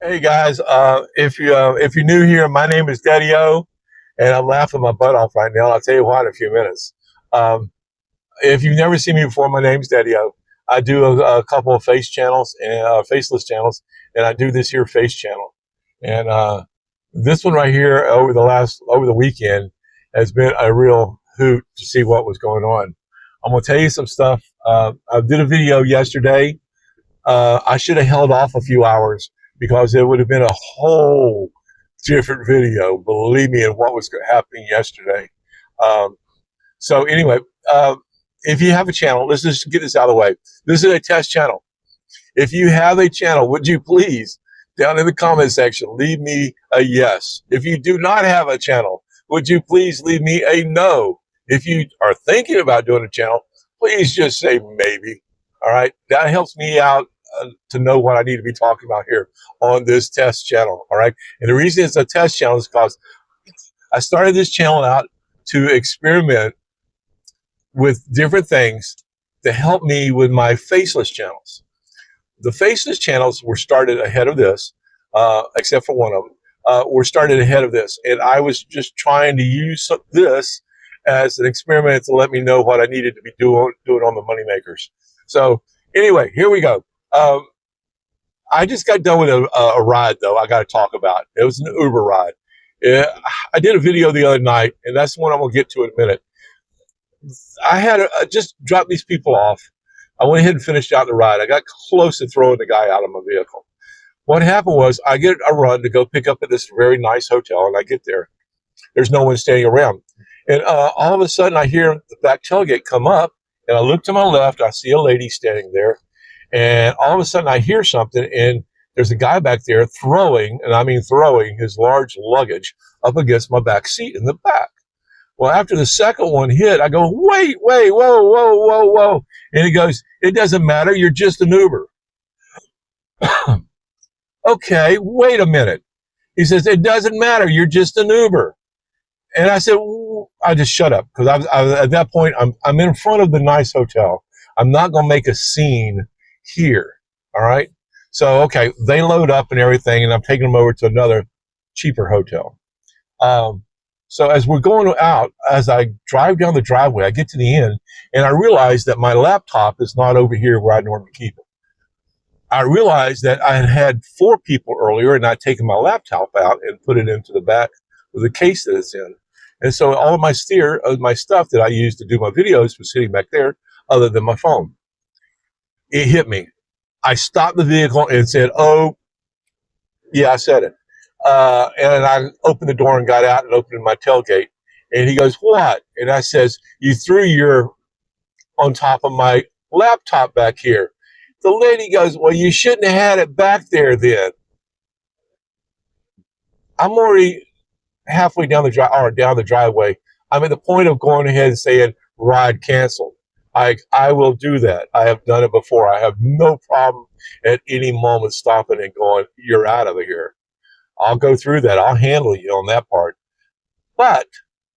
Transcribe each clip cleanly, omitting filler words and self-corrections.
Hey guys, if you're new here, my name is Daddy O, and I'm laughing my butt off right now. I'll tell you why in a few minutes. Um, if you've never seen me before, my name's Daddy O. I do a couple of face channels and faceless channels, and I do this here face channel. And this one right here over the weekend has been a real hoot to see what was going on. I'm gonna tell you some stuff. I did a video yesterday. I should have held off a few hours because it would have been a whole different video, believe me, in what was happening yesterday. Um, so anyway, if you have a channel, let's just get this out of the way. This is a test channel. If you have a channel, would you please, down in the comment section, leave me a yes. If you do not have a channel, would you please leave me a no? If you are thinking about doing a channel, please just say maybe. All right, that helps me out to know what I need to be talking about here on this test channel. All right, and the reason it's a test channel is because I started this channel out to experiment with different things to help me with my faceless channels. The faceless channels were started ahead of this, except for one of them. Were started ahead of this, and I was just trying to use this as an experiment to let me know what I needed to be doing on the money makers. So anyway, here we go. I just got done with a ride, though, I got to talk about. It was an Uber ride. I did a video the other night, and that's the one I'm going to get to in a minute. I had just dropped these people off. I went ahead and finished out the ride. I got close to throwing the guy out of my vehicle. What happened was I get a run to go pick up at this very nice hotel, and I get there. There's no one standing around. And all of a sudden, I hear the back tailgate come up, and I look to my left. I see a lady standing there. And all of a sudden I hear something, and there's a guy back there throwing, and I mean throwing, his large luggage up against my back seat in the back. Well, after the second one hit, I go, wait, whoa, whoa, whoa, whoa. And he goes, it doesn't matter. You're just an Uber. Okay, wait a minute. He says, it doesn't matter. You're just an Uber. And I said, I just shut up, because at that point, I'm in front of the nice hotel. I'm not going to make a scene here. All right. So, okay, they load up and everything, and I'm taking them over to another cheaper hotel. So as we're going out, as I drive down the driveway, I get to the end, and I realize that my laptop is not over here where I normally keep it. I realized that I had had 4 people earlier, and I'd taken my laptop out and put it into the back of the case that it's in. And so all of my stuff that I used to do my videos was sitting back there, other than my phone. It hit me. I stopped the vehicle and said, oh, yeah, I said it. And I opened the door and got out and opened my tailgate. And he goes, what? And I says, you threw your on top of my laptop back here. The lady goes, well, you shouldn't have had it back there then. I'm already halfway down the driveway. I'm at the point of going ahead and saying, ride canceled. I will do that. I have done it before. I have no problem at any moment stopping and going, you're out of here. I'll go through that. I'll handle you on that part. But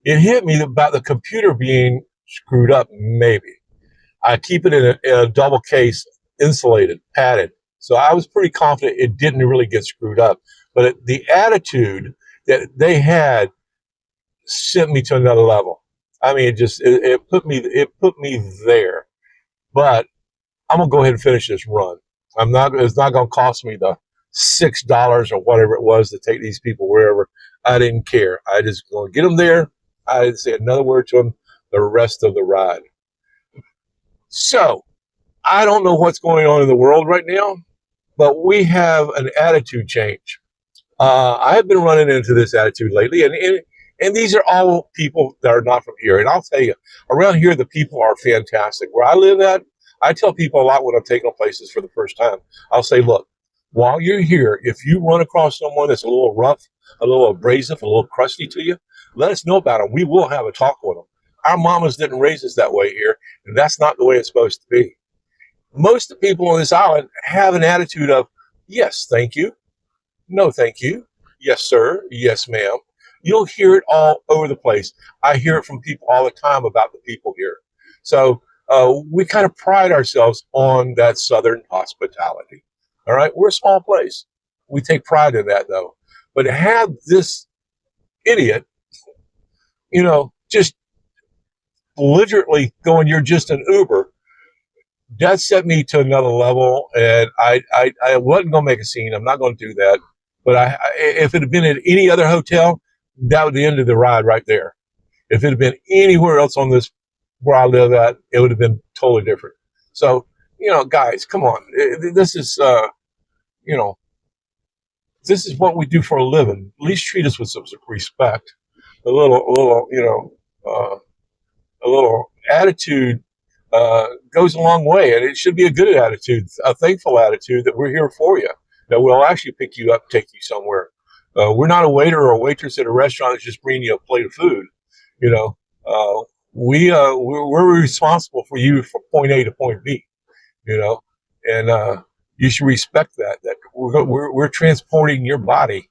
it hit me about the computer being screwed up, maybe. I keep it in a double case, insulated, padded. So I was pretty confident it didn't really get screwed up. But the attitude that they had sent me to another level. I mean, it put me there. But I'm gonna go ahead and finish this run. It's not gonna cost me the $6 or whatever it was to take these people wherever. I didn't care. I just gonna get them there. I didn't say another word to them the rest of the ride. So I don't know what's going on in the world right now, but we have an attitude change. I have been running into this attitude lately, and these are all people that are not from here. And I'll tell you, around here, the people are fantastic. Where I live at, I tell people a lot when I'm taking places for the first time. I'll say, look, while you're here, if you run across someone that's a little rough, a little abrasive, a little crusty to you, let us know about them. We will have a talk with them. Our mamas didn't raise us that way here, and that's not the way it's supposed to be. Most of the people on this island have an attitude of, yes, thank you. No, thank you. Yes, sir. Yes, ma'am. You'll hear it all over the place. I hear it from people all the time about the people here. So we kind of pride ourselves on that Southern hospitality. All right. We're a small place. We take pride in that, though. But to have this idiot, just belligerently going, "You're just an Uber," that set me to another level. And I wasn't going to make a scene. I'm not going to do that. But if it had been at any other hotel, that would be the end of the ride right there. If it had been anywhere else on this where I live at, it would have been totally different. So, guys, come on. This is, this is what we do for a living. At least treat us with some respect. A little attitude goes a long way, and it should be a good attitude, a thankful attitude that we're here for you, that we'll actually pick you up, take you somewhere. We're not a waiter or a waitress at a restaurant that's just bringing you a plate of food. We're responsible for you from point A to point B. And you should respect that we're transporting your body.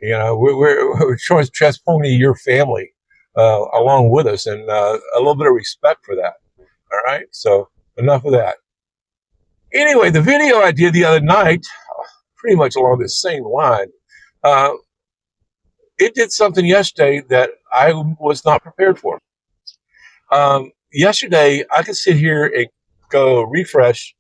We're transporting your family along with us, and a little bit of respect for that. All right, so enough of that. Anyway, the video I did the other night, pretty much along the same line, it did something yesterday that I was not prepared for. Yesterday, I could sit here and go refresh.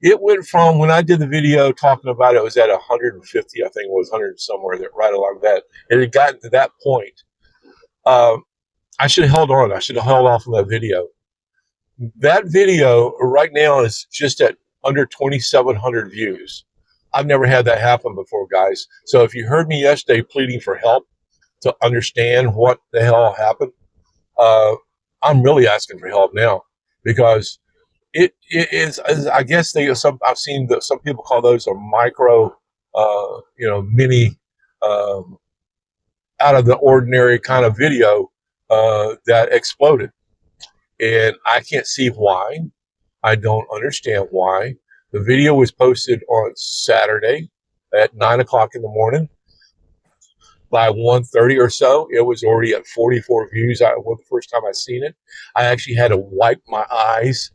It went from, when I did the video talking about it was at 150, I think it was 100 somewhere, right along that. It had gotten to that point. I should have held on. I should have held off on that video. That video right now is just at under 2,700 views. I've never had that happen before, guys. So if you heard me yesterday pleading for help to understand what the hell happened, I'm really asking for help now, because it is, I guess I've seen some people call those a micro, mini, out of the ordinary kind of video that exploded. And I can't see why. I don't understand why. The video was posted on Saturday at 9 o'clock in the morning. By 1:30 or so, it was already at 44 views. The first time I seen it, I actually had to wipe my eyes.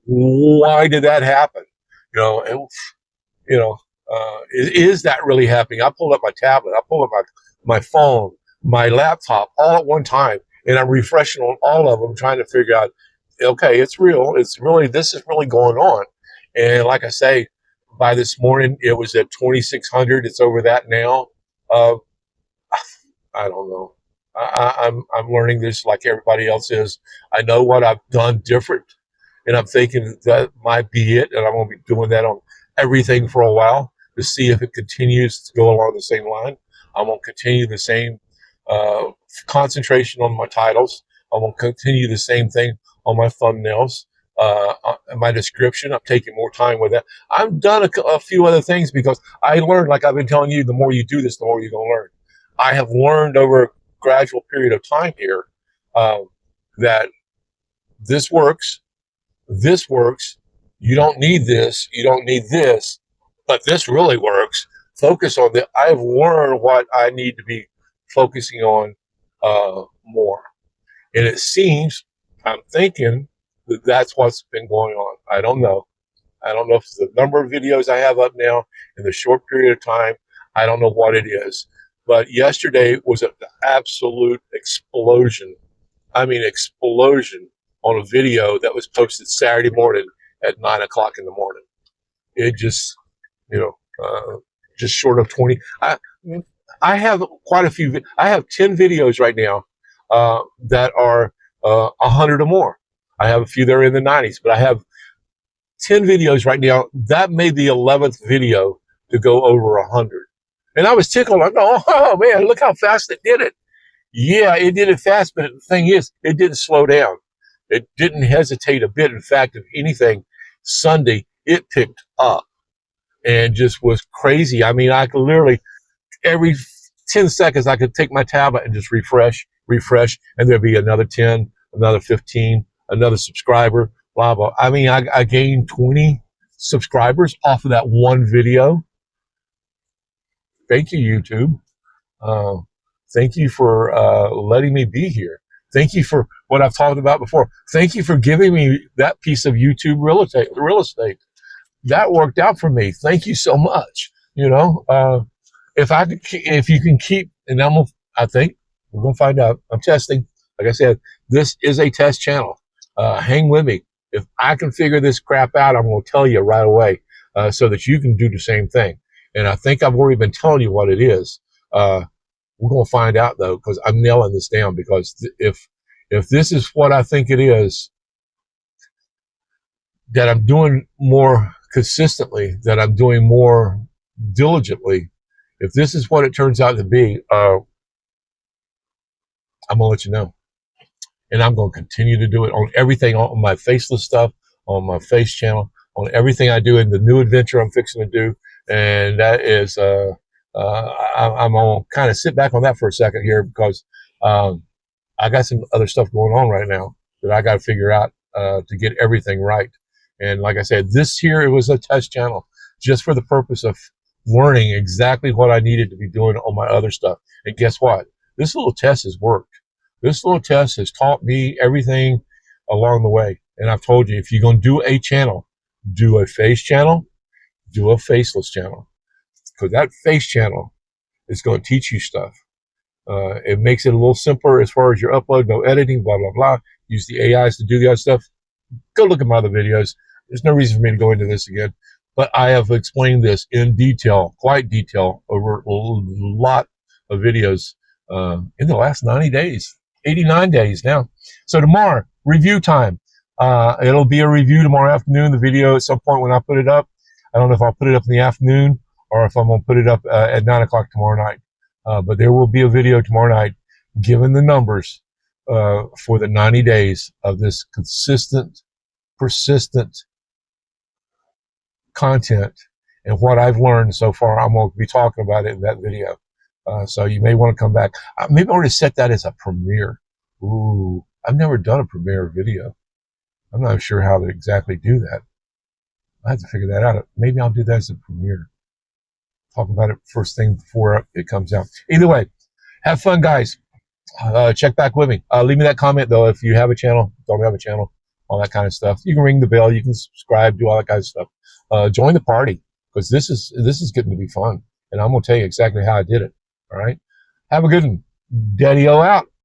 Why did that happen? Is that really happening? I pulled up my tablet, I pulled up my phone, my laptop, all at one time, and I'm refreshing on all of them, trying to figure out, okay, it's real. This is really going on. And like I say, by this morning, it was at 2,600. It's over that now. I don't know. I'm learning this like everybody else is. I know what I've done different, and I'm thinking that might be it, and I'm going to be doing that on everything for a while to see if it continues to go along the same line. I'm going to continue the same concentration on my titles. I'm going to continue the same thing on my thumbnails, my description. I'm taking more time with that. I've done a few other things because I learned, like I've been telling you, the more you do this, the more you're going to learn. I have learned over a gradual period of time here that this works. This works. You don't need this. You don't need this. But this really works. Focus on that. I've learned what I need to be focusing on more. And it seems, I'm thinking that that's what's been going on. I don't know. I don't know if it's the number of videos I have up now in the short period of time. I don't know what it is. But yesterday was an absolute explosion. I mean, explosion on a video that was posted Saturday morning at 9 o'clock in the morning. It just, just short of 20. I have quite a few. I have 10 videos right now that are 100 or more. I have a few that are in the 90s, but I have 10 videos right now. That made the 11th video to go over 100. And I was tickled. I go, oh man, look how fast it did it. Yeah, it did it fast, but the thing is, it didn't slow down. It didn't hesitate a bit. In fact, if anything, Sunday, it picked up and just was crazy. I mean, I could literally, every 10 seconds, I could take my tablet and just refresh, and there'd be another 10, another 15, another subscriber, blah, blah. I mean, I gained 20 subscribers off of that one video. Thank you, YouTube. Thank you for letting me be here. Thank you for what I've talked about before. Thank you for giving me that piece of YouTube real estate. that worked out for me. Thank you so much. You know, if you can keep, and I think we're gonna find out. I'm testing. Like I said, this is a test channel. Hang with me. If I can figure this crap out, I'm gonna tell you right away, so that you can do the same thing. And I think I've already been telling you what it is. We're gonna find out though, because I'm nailing this down. Because if this is what I think it is, that I'm doing more consistently, that I'm doing more diligently, if this is what it turns out to be, I'm gonna let you know. And I'm gonna continue to do it on everything, on my faceless stuff, on my face channel, on everything I do in the new adventure I'm fixing to do. And that is, I'm gonna kind of sit back on that for a second here, because I got some other stuff going on right now that I got to figure out to get everything right. And like I said, this here, it was a test channel just for the purpose of learning exactly what I needed to be doing on my other stuff. And guess what? This little test has worked. This little test has taught me everything along the way. And I've told you, if you're going to do a channel, do a face channel, do a faceless channel. Because that face channel is going to teach you stuff. It makes it a little simpler as far as your upload, no editing, blah, blah, blah. Use the AIs to do the other stuff. Go look at my other videos. There's no reason for me to go into this again. But I have explained this in detail, quite detail, over a lot of videos in the last 90 days, 89 days now. So tomorrow, review time. It'll be a review tomorrow afternoon, the video at some point when I put it up. I don't know if I'll put it up in the afternoon or if I'm going to put it up at 9 o'clock tomorrow night. But there will be a video tomorrow night giving the numbers for the 90 days of this consistent, persistent content. And what I've learned so far, I'm going to be talking about it in that video. So you may want to come back. Maybe I already set that as a premiere. Ooh, I've never done a premiere video. I'm not sure how to exactly do that. I have to figure that out. Maybe I'll do that as a premiere. Talk about it first thing before it comes out. Either way, have fun, guys. Check back with me. Leave me that comment, though, if you have a channel, don't have a channel, all that kind of stuff. You can ring the bell. You can subscribe, do all that kind of stuff. Join the party, because this is getting to be fun. And I'm going to tell you exactly how I did it. All right? Have a good one. Daddy-O out.